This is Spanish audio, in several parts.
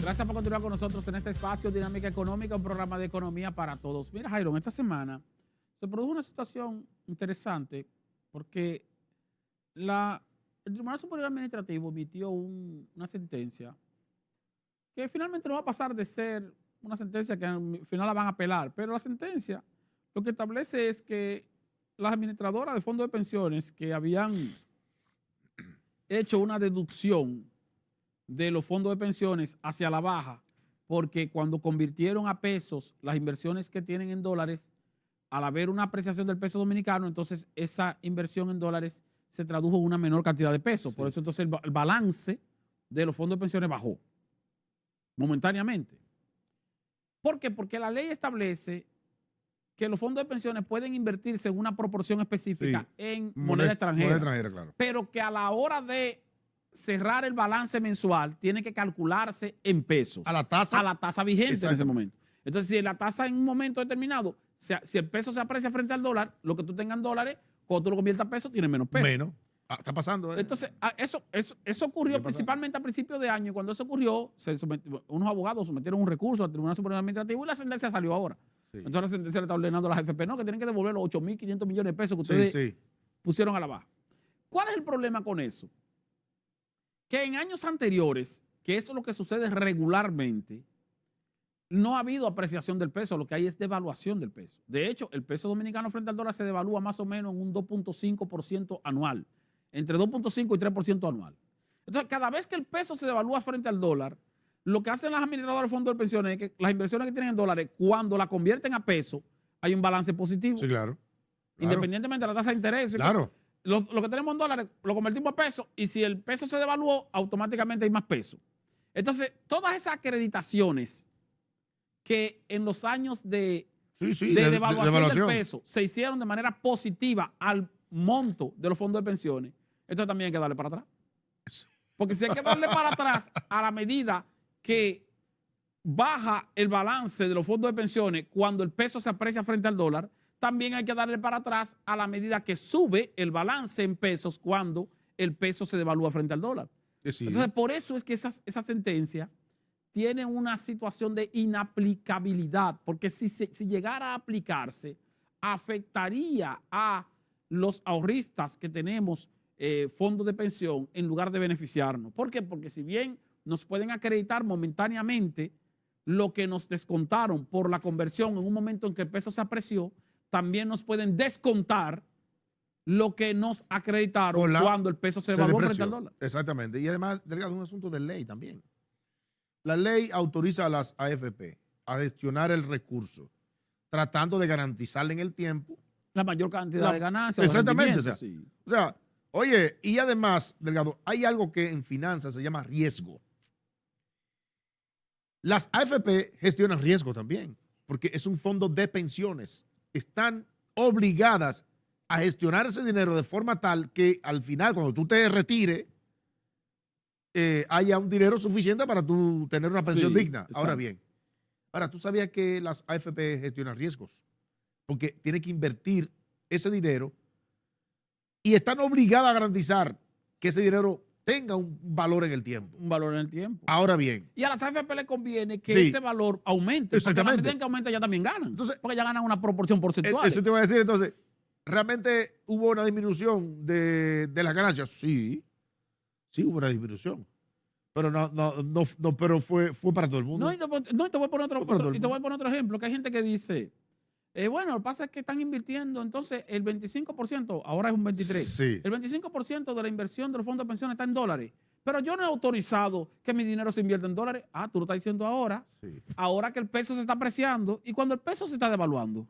Gracias por continuar con nosotros en este espacio Dinámica Económica, un programa de economía para todos. Mira, Jairo, esta semana se produjo una situación interesante porque el Tribunal Superior Administrativo emitió una sentencia que finalmente no va a pasar de ser una sentencia que al final la van a apelar, pero la sentencia lo que establece es que las administradoras de fondos de pensiones que habían hecho una deducción de los fondos de pensiones hacia la baja, porque cuando convirtieron a pesos las inversiones que tienen en dólares, al haber una apreciación del peso dominicano, entonces esa inversión en dólares se tradujo en una menor cantidad de pesos. Sí. Por eso entonces el balance de los fondos de pensiones bajó momentáneamente. ¿Por qué? Porque la ley establece que los fondos de pensiones pueden invertirse en una proporción específica en moneda extranjera, claro. Pero que a la hora de cerrar el balance mensual tiene que calcularse en pesos. A la tasa vigente en ese momento. Entonces, si la tasa en un momento determinado, si el peso se aprecia frente al dólar, lo que tú tengas en dólares, cuando tú lo conviertas a pesos, tiene menos peso. Menos. Está pasando. Entonces, eso ocurrió principalmente a principios de año. Y cuando eso ocurrió, unos abogados sometieron un recurso al Tribunal Superior Administrativo y la sentencia salió ahora. Sí. Entonces la sentencia le está ordenando a las AFP, no, que tienen que devolver los 8.500 millones de pesos que ustedes pusieron a la baja. ¿Cuál es el problema con eso? Que en años anteriores, que eso es lo que sucede regularmente, no ha habido apreciación del peso, lo que hay es devaluación del peso. De hecho, el peso dominicano frente al dólar se devalúa más o menos en un 2.5% anual, entre 2.5 y 3% anual. Entonces, cada vez que el peso se devalúa frente al dólar, lo que hacen las administradoras de fondos de pensiones es que las inversiones que tienen en dólares, cuando la convierten a peso, hay un balance positivo. Sí, claro. Independientemente de la tasa de interés. Claro. Lo que tenemos en dólares lo convertimos a pesos y si el peso se devaluó, automáticamente hay más peso. Entonces, todas esas acreditaciones que en los años de devaluación del peso se hicieron de manera positiva al monto de los fondos de pensiones, esto también hay que darle para atrás. Porque si hay que darle para atrás a la medida que baja el balance de los fondos de pensiones cuando el peso se aprecia frente al dólar, también hay que darle para atrás a la medida que sube el balance en pesos cuando el peso se devalúa frente al dólar. Sí. Entonces, por eso es que esa sentencia tiene una situación de inaplicabilidad, porque si llegara a aplicarse, afectaría a los ahorristas que tenemos fondos de pensión en lugar de beneficiarnos. ¿Por qué? Porque si bien nos pueden acreditar momentáneamente lo que nos descontaron por la conversión en un momento en que el peso se apreció, también nos pueden descontar lo que nos acreditaron cuando el peso se devaluó frente al dólar. Exactamente. Y además, Delgado, es un asunto de ley también. La ley autoriza a las AFP a gestionar el recurso, tratando de garantizarle en el tiempo la mayor cantidad de ganancias. Exactamente. O sea, oye, y además, Delgado, hay algo que en finanzas se llama riesgo. Las AFP gestionan riesgo también, porque es un fondo de pensiones. Están obligadas a gestionar ese dinero de forma tal que al final, cuando tú te retires, haya un dinero suficiente para tú tener una pensión digna. Exacto. Ahora bien, tú sabías que las AFP gestionan riesgos, porque tienen que invertir ese dinero y están obligadas a garantizar que ese dinero tenga un valor en el tiempo. Un valor en el tiempo. Ahora bien. Y a las AFP les conviene que ese valor aumente. Exactamente. Porque a la medida que aumenta ya también ganan. Entonces, porque ya ganan una proporción porcentual. Eso te voy a decir. Entonces, ¿realmente hubo una disminución de las ganancias? Sí. Sí hubo una disminución. Pero pero fue para todo el mundo. No, y te voy a poner otro ejemplo, que hay gente que dice, bueno, lo que pasa es que están invirtiendo, entonces el 25%, ahora es un 23%, sí. El 25% de la inversión de los fondos de pensiones está en dólares, pero yo no he autorizado que mi dinero se invierta en dólares. Ah, tú lo estás diciendo ahora, ahora que el peso se está apreciando y cuando el peso se está devaluando.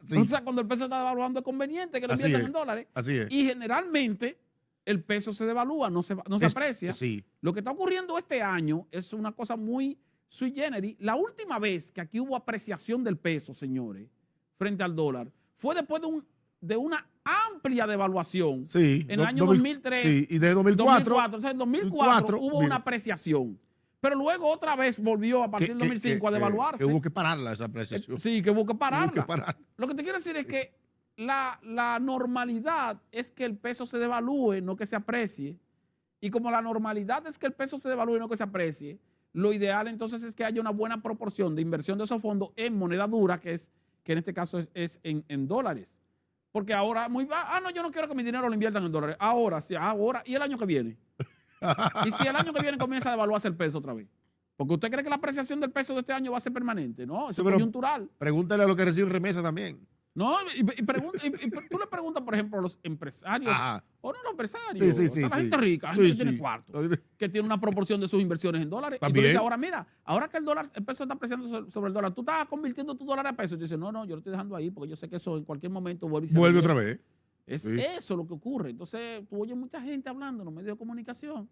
Sí. O sea, cuando el peso se está devaluando es conveniente que lo inviertan en dólares. Así es. Y generalmente el peso se devalúa, no se aprecia. Sí. Lo que está ocurriendo este año es una cosa muy sui generis. La última vez que aquí hubo apreciación del peso, señores, frente al dólar, fue después de una amplia devaluación en el año 2003. Sí, y de 2004. Entonces, en 2004 hubo una apreciación. Pero luego otra vez volvió a partir del 2005 a devaluarse. Que hubo que pararla esa apreciación. Sí, que hubo que pararla. Lo que te quiero decir es que la normalidad es que el peso se devalúe, no que se aprecie. Y como la normalidad es que el peso se devalúe y no que se aprecie, lo ideal entonces es que haya una buena proporción de inversión de esos fondos en moneda dura, que en este caso es en dólares. Porque ahora, no, yo no quiero que mi dinero lo inviertan en dólares. Ahora, sí, ahora, y el año que viene. Y si el año que viene comienza a devaluarse el peso otra vez. Porque usted cree que la apreciación del peso de este año va a ser permanente. No, eso es coyuntural. Pregúntale a los que reciben remesa también. No, y tú le preguntas, por ejemplo, a los empresarios, o no los empresarios, a la gente rica, gente que tiene cuarto, que tiene una proporción de sus inversiones en dólares. ¿También? Y tú dices, ahora mira, ahora que el peso está apreciando sobre el dólar, tú estás convirtiendo tu dólar a peso. Y tú dices, no, yo lo estoy dejando ahí porque yo sé que eso en cualquier momento vuelve otra vez. Es eso lo que ocurre. Entonces, tú oyes mucha gente hablando en los medios de comunicación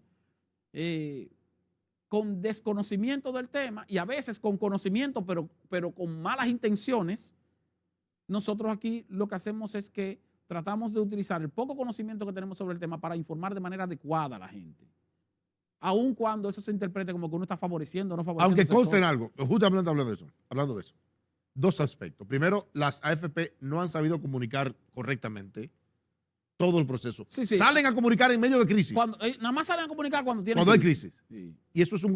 con desconocimiento del tema y a veces con conocimiento, pero con malas intenciones. Nosotros aquí lo que hacemos es que tratamos de utilizar el poco conocimiento que tenemos sobre el tema para informar de manera adecuada a la gente. Aun cuando eso se interprete como que uno está favoreciendo o no favoreciendo. Aunque conste en algo, justamente hablando de eso. Dos aspectos. Primero, las AFP no han sabido comunicar correctamente todo el proceso. Sí. Salen a comunicar en medio de crisis. Nada más salen a comunicar cuando tienen hay crisis. Sí. Y eso es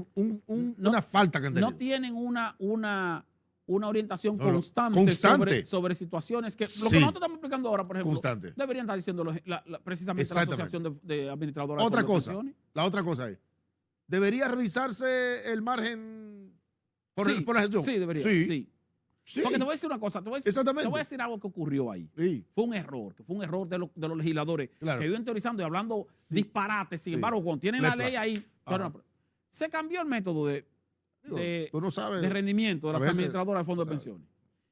una falta que han tenido. No tienen una orientación constante sobre situaciones que lo que nosotros estamos explicando ahora, por ejemplo, deberían estar diciendo precisamente la Asociación de Administradoras de Pensiones. La otra cosa es, ¿debería revisarse el margen por la gestión? Sí, debería. Sí. Porque te voy a decir una cosa, te voy a decir algo que ocurrió ahí. Sí. Fue un error de los legisladores que viven teorizando y hablando disparates. Sin embargo, cuando tienen la ley ahí, se cambió el método de rendimiento de las administradoras de fondos de pensiones.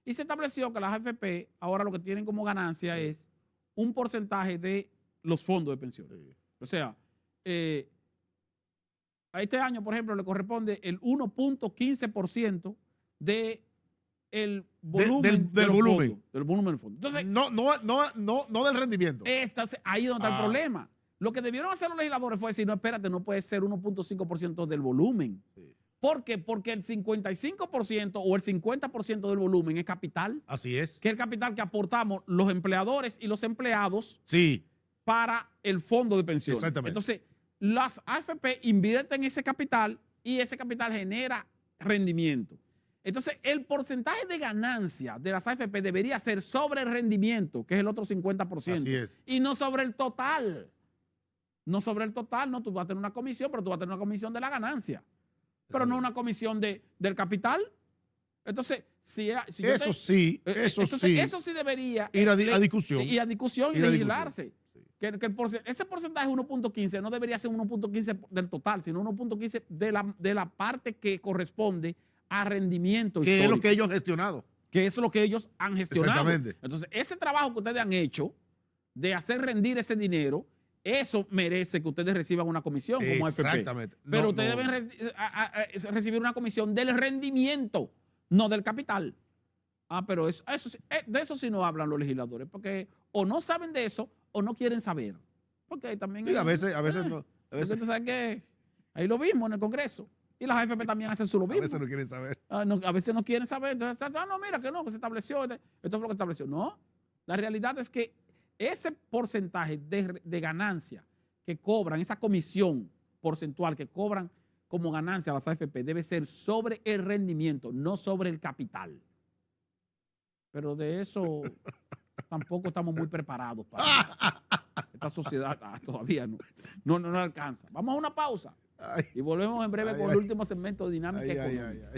Y se estableció que las AFP ahora lo que tienen como ganancia es un porcentaje de los fondos de pensiones. O sea, a este año, por ejemplo, le corresponde el 1.15% del volumen del volumen del fondo. Entonces, no del rendimiento. Ahí es donde está el problema. Lo que debieron hacer los legisladores fue decir, no, espérate, no puede ser 1.5% del volumen. Sí. ¿Por qué? Porque el 55% o el 50% del volumen es capital. Así es. Que es el capital que aportamos los empleadores y los empleados para el fondo de pensiones. Exactamente. Entonces, las AFP invierten ese capital y ese capital genera rendimiento. Entonces, el porcentaje de ganancia de las AFP debería ser sobre el rendimiento, que es el otro 50%. Así es. Y no sobre el total. No sobre el total, no, tú vas a tener una comisión, pero tú vas a tener una comisión de la ganancia. Pero no una comisión del capital. Entonces, eso sí debería ir a discusión. Y legislarse. Sí. Que ese porcentaje 1.15 no debería ser 1.15 del total, sino 1.15 de la parte que corresponde a rendimiento histórico. Que es lo que ellos han gestionado. Que es lo que ellos han gestionado. Exactamente. Entonces, ese trabajo que ustedes han hecho de hacer rendir ese dinero, eso merece que ustedes reciban una comisión como AFP. Exactamente. Pero ustedes deben recibir una comisión del rendimiento, no del capital. Pero de eso sí no hablan los legisladores, porque o no saben de eso o no quieren saber. Porque también... Sí, a veces no. A veces tú sabes que ahí lo vimos en el Congreso. Y las AFP también hacen lo mismo. A veces no quieren saber. A veces no quieren saber. Entonces, no, mira que no, que se estableció. Esto fue lo que estableció. No, la realidad es que ese porcentaje de ganancia que cobran, esa comisión porcentual que cobran como ganancia las AFP debe ser sobre el rendimiento, no sobre el capital. Pero de eso tampoco estamos muy preparados para esta sociedad. Todavía no alcanza. Vamos a una pausa y volvemos en breve con el último segmento de Dinámica Económica.